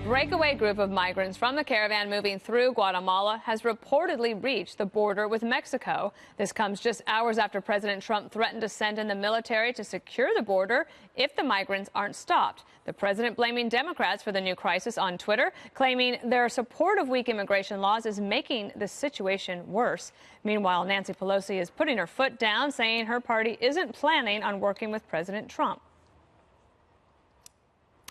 breakaway group of migrants from the caravan moving through Guatemala has reportedly reached the border with Mexico. This comes just hours after President Trump threatened to send in the military to secure the border if the migrants aren't stopped. The president blaming Democrats for the new crisis on Twitter, claiming their support of weak immigration laws is making the situation worse. Meanwhile, Nancy Pelosi is putting her foot down, saying her party isn't planning on working with President Trump.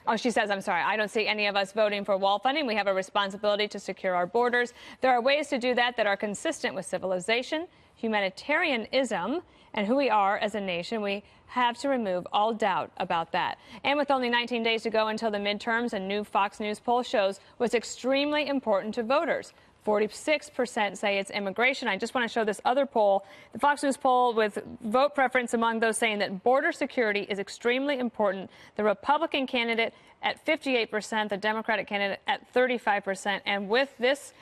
Oh, she says, I'm sorry, I don't see any of us voting for wall funding. We have a responsibility to secure our borders. There are ways to do that that are consistent with civilization, humanitarianism, and who we are as a nation. We have to remove all doubt about that. And with only 19 days to go until the midterms, a new Fox News poll shows what's extremely important to voters. 46% say it's immigration. I just want to show this other poll, the Fox News poll with vote preference among those saying that border security is extremely important. The Republican candidate at 58%, the Democratic candidate at 35%. And with this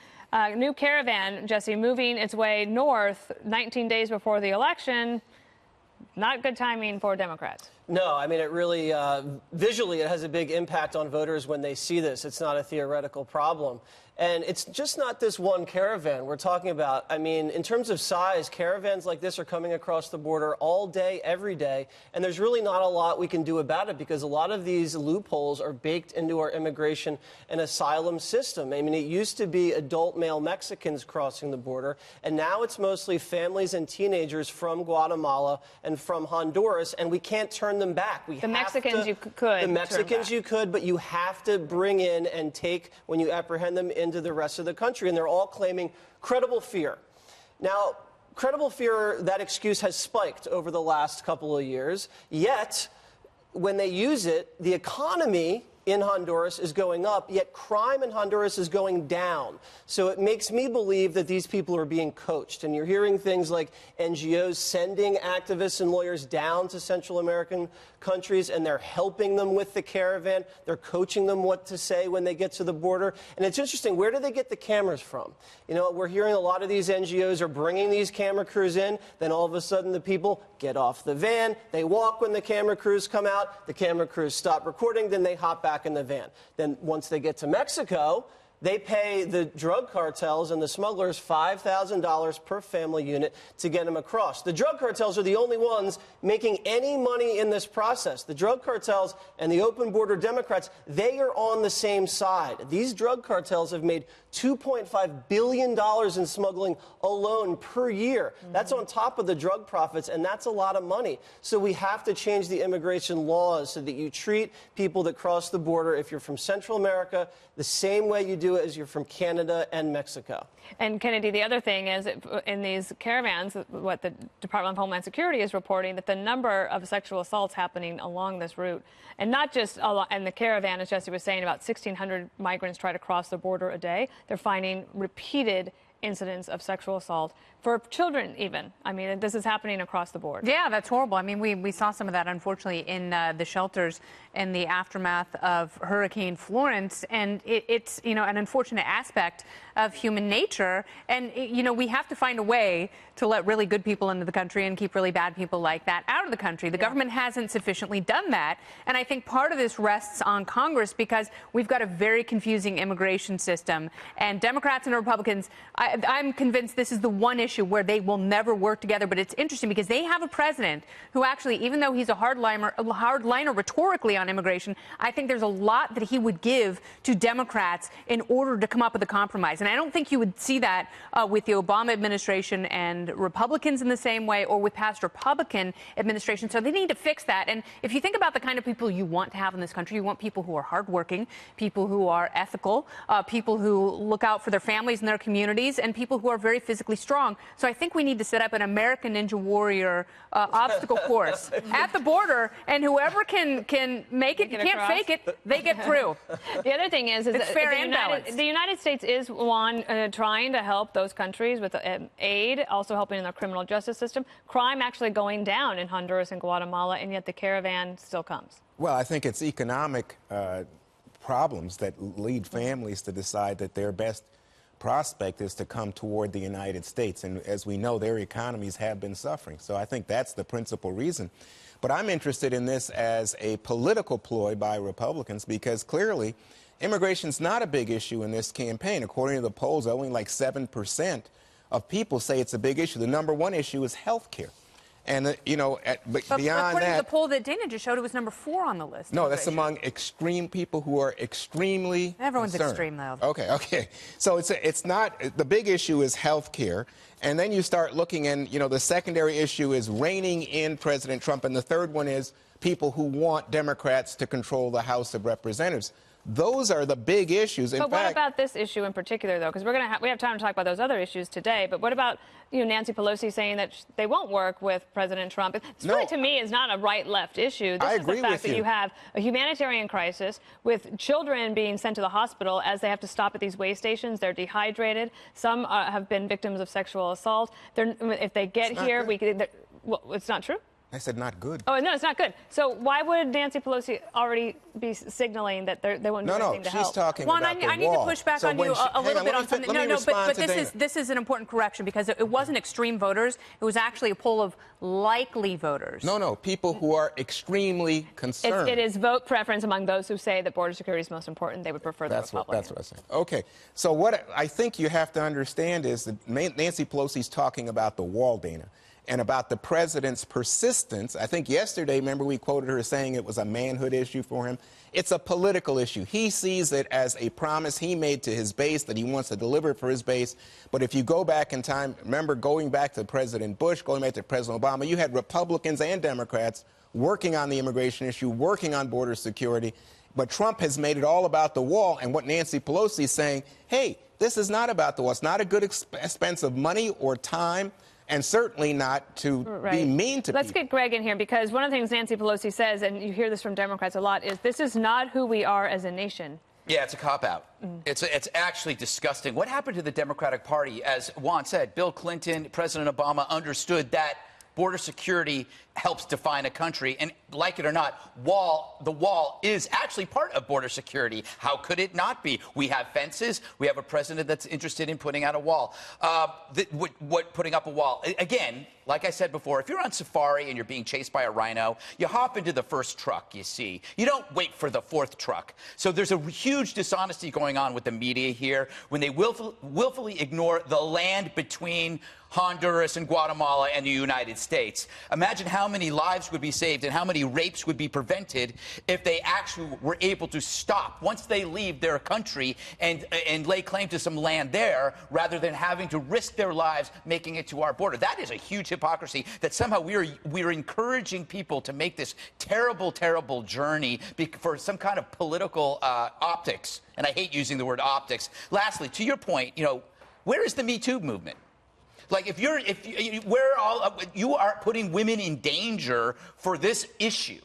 new caravan, Jesse, moving its way north 19 days before the election, not good timing for Democrats. No, I mean, it really, visually, it has a big impact on voters when they see this. It's not a theoretical problem. And it's just not this one caravan we're talking about. I mean, in terms of size, caravans like this are coming across the border all day, every day, and there's really not a lot we can do about it because a lot of these loopholes are baked into our immigration and asylum system. I mean, it used to be adult male Mexicans crossing the border, and now it's mostly families and teenagers from Guatemala and from Honduras, and we can't turn them back. The Mexicans you could. The Mexicans you could, but you have to bring in and take, when you apprehend them, into the rest of the country, and they're all claiming credible fear. Now, credible fear, that excuse has spiked over the last couple of years, yet when they use it, the economy in Honduras is going up, yet crime in Honduras is going down. So it makes me believe that these people are being coached. And you're hearing things like NGOs sending activists and lawyers down to Central American countries, and they're helping them with the caravan. They're coaching them what to say when they get to the border. And it's interesting, where do they get the cameras from? You know, we're hearing a lot of these NGOs are bringing these camera crews in. Then all of a sudden the people get off the van. They walk when the camera crews come out. The camera crews stop recording. Then they hop back in the van. Then once they get to Mexico, they pay the drug cartels and the smugglers $5,000 per family unit to get them across. The drug cartels are the only ones making any money in this process. The drug cartels and the open border Democrats, they are on the same side. These drug cartels have made $2.5 billion in smuggling alone per year. That's on top of the drug profits, and that's a lot of money. So we have to change the immigration laws so that you treat people that cross the border, if you're from Central America, the same way you do it as you're from Canada and Mexico. And Kennedy, the other thing is, in these caravans, what the Department of Homeland Security is reporting, that the number of sexual assaults happening along this route, and not just in the caravan, as Jesse was saying, about 1,600 migrants try to cross the border a day. They're finding repeated incidents of sexual assault for children even. I mean, this is happening across the board. Yeah, that's horrible. I mean, we saw some of that, unfortunately, in the shelters in the aftermath of Hurricane Florence. And it's, you know, an unfortunate aspect of human nature. And, you know, we have to find a way to let really good people into the country and keep really bad people like that out of the country. The government hasn't sufficiently done that. And I think part of this rests on Congress because we've got a very confusing immigration system. And Democrats and Republicans, I'm convinced this is the one issue where they will never work together. But it's interesting because they have a president who actually, even though he's a hardliner rhetorically on immigration, I think there's a lot that he would give to Democrats in order to come up with a compromise. And I don't think you would see that with the Obama administration and Republicans in the same way, or with past Republican administrations. So they need to fix that. And if you think about the kind of people you want to have in this country, you want people who are hardworking, people who are ethical, people who look out for their families and their communities, and people who are very physically strong. So I think we need to set up an American Ninja Warrior obstacle course at the border, and whoever can make it, you can't fake it, they get through. The other thing is it's fair and the United States is trying to help those countries with aid, also helping in their criminal justice system. Crime actually going down in Honduras and Guatemala, and yet the caravan still comes. Well, I think it's economic problems that lead families to decide that their best prospect is to come toward the United States. And as we know, their economies have been suffering. So I think that's the principal reason. But I'm interested in this as a political ploy by Republicans because clearly immigration's not a big issue in this campaign. According to the polls, only like 7% of people say it's a big issue. The number one issue is health care. And, you know, but beyond according that... to the poll that Dana just showed, it was number 4 on the list. No, that's among extreme people who are extremely Everyone's concerned. extreme, though. Okay. So it's not... The big issue is health care. And then you start looking and, you know, the secondary issue is reining in President Trump. And the third one is people who want Democrats to control the House of Representatives. Those are the big issues. But what about this issue in particular, though? Because we have time to talk about those other issues today. But what about Nancy Pelosi saying that they won't work with President Trump? It's really, to me, is not a right-left issue. This is the fact that you have a humanitarian crisis with children being sent to the hospital as they have to stop at these way stations. They're dehydrated. Some have been victims of sexual assault. If they get here, well, it's not true. I said not good. Oh, no, it's not good. So why would Nancy Pelosi already be signaling that they wouldn't do anything to help? No, she's talking about the wall. I need to push back on you a little bit on something. But this is an important correction because it wasn't extreme voters. It was actually a poll of likely voters. No, people who are extremely concerned. It is vote preference among those who say that border security is most important. They would prefer the Republican. That's what I was saying. Okay, so what I think you have to understand is that Nancy Pelosi's talking about the wall, Dana, and about the president's persistence. I think yesterday, remember, we quoted her saying it was a manhood issue for him. It's a political issue. He sees it as a promise he made to his base that he wants to deliver for his base. But if you go back in time, remember going back to President Bush, going back to President Obama, you had Republicans and Democrats working on the immigration issue, working on border security. But Trump has made it all about the wall. And what Nancy Pelosi is saying, hey, this is not about the wall. It's not a good expense of money or time. And certainly not to be mean to people. Let's get Greg in here, because one of the things Nancy Pelosi says, and you hear this from Democrats a lot, is this is not who we are as a nation. Yeah, it's a cop-out. It's actually disgusting. What happened to the Democratic Party? As Juan said, Bill Clinton, President Obama understood that border security helps define a country. And like it or not, the wall is actually part of border security. How could it not be? We have fences. We have a president that's interested in putting out a wall. Putting up a wall? Again, like I said before, if you're on safari and you're being chased by a rhino, you hop into the first truck you see. You don't wait for the fourth truck. So there's a huge dishonesty going on with the media here when they willfully ignore the land between Honduras and Guatemala and the United States. Imagine how many lives would be saved and how many rapes would be prevented if they actually were able to stop once they leave their country and lay claim to some land there rather than having to risk their lives making it to our border. That is a huge hypocrisy that somehow we're encouraging people to make this terrible, terrible journey for some kind of political optics. And I hate using the word optics. Lastly, to your point, where is the Me Too movement? Like, you are putting women in danger for this issue.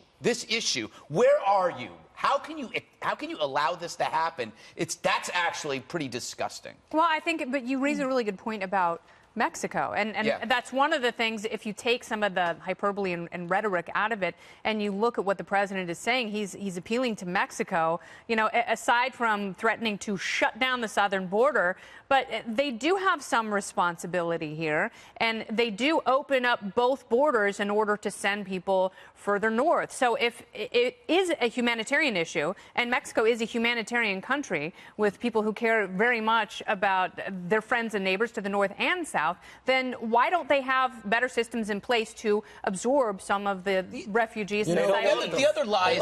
Where are you? How can you allow this to happen? That's actually pretty disgusting. Well, I think, but you raise a really good point about Mexico. And that's one of the things, if you take some of the hyperbole and rhetoric out of it and you look at what the president is saying, he's appealing to Mexico, aside from threatening to shut down the southern border. But they do have some responsibility here, and they do open up both borders in order to send people further north. So if it is a humanitarian issue, and Mexico is a humanitarian country with people who care very much about their friends and neighbors to the north and south, then why don't they have better systems in place to absorb some of the refugees? The other lie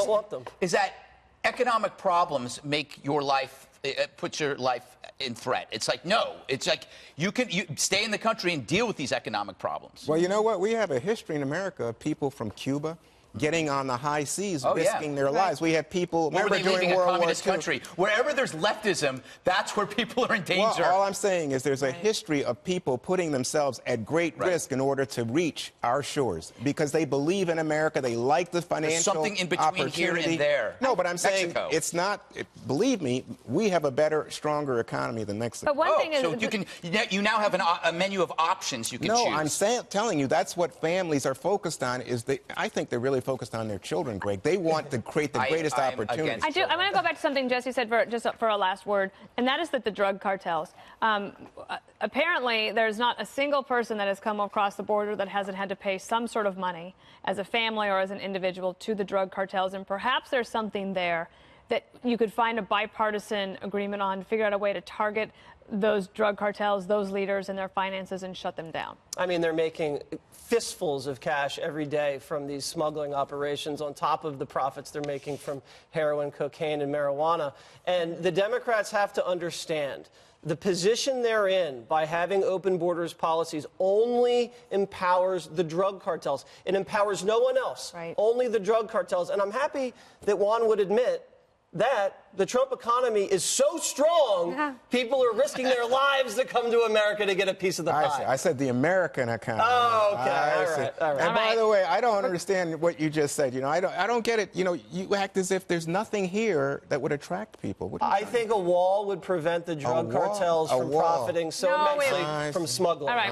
is that economic problems make your life, put your life in threat. It's like, no. It's like you stay in the country and deal with these economic problems. Well, you know what? We have a history in America of people from Cuba getting on the high seas, risking their lives. We have people, remember during World War II. Country. Wherever there's leftism, that's where people are in danger. Well, all I'm saying is there's a history of people putting themselves at great risk in order to reach our shores because they believe in America. They like the financial There's something in between here and there. No, but I'm Mexico. saying it's not. Believe me, we have a better, stronger economy than Mexico. But one thing is, so you now have a menu of options you can choose. No, I'm telling you that's what families are focused on. I think they're really really focused on their children, Greg. They want to create the greatest opportunity. I do. I want to go back to something Jesse said just for a last word, and that is that the drug cartels. Apparently, there's not a single person that has come across the border that hasn't had to pay some sort of money as a family or as an individual to the drug cartels, and perhaps there's something there that you could find a bipartisan agreement on, figure out a way to target those drug cartels, those leaders and their finances, and shut them down. I mean, they're making fistfuls of cash every day from these smuggling operations on top of the profits they're making from heroin, cocaine, and marijuana. And the Democrats have to understand the position they're in by having open borders policies only empowers the drug cartels. It empowers no one else, only the drug cartels. And I'm happy that Juan would admit that the Trump economy is so strong, people are risking their lives to come to America to get a piece of the pie. I said the American economy. Oh, okay. All right. And by the way, I don't understand what you just said. You know, I don't get it. You know, you act as if there's nothing here that would attract people. I think a wall would prevent the drug cartels from profiting so immensely from smuggling. All right.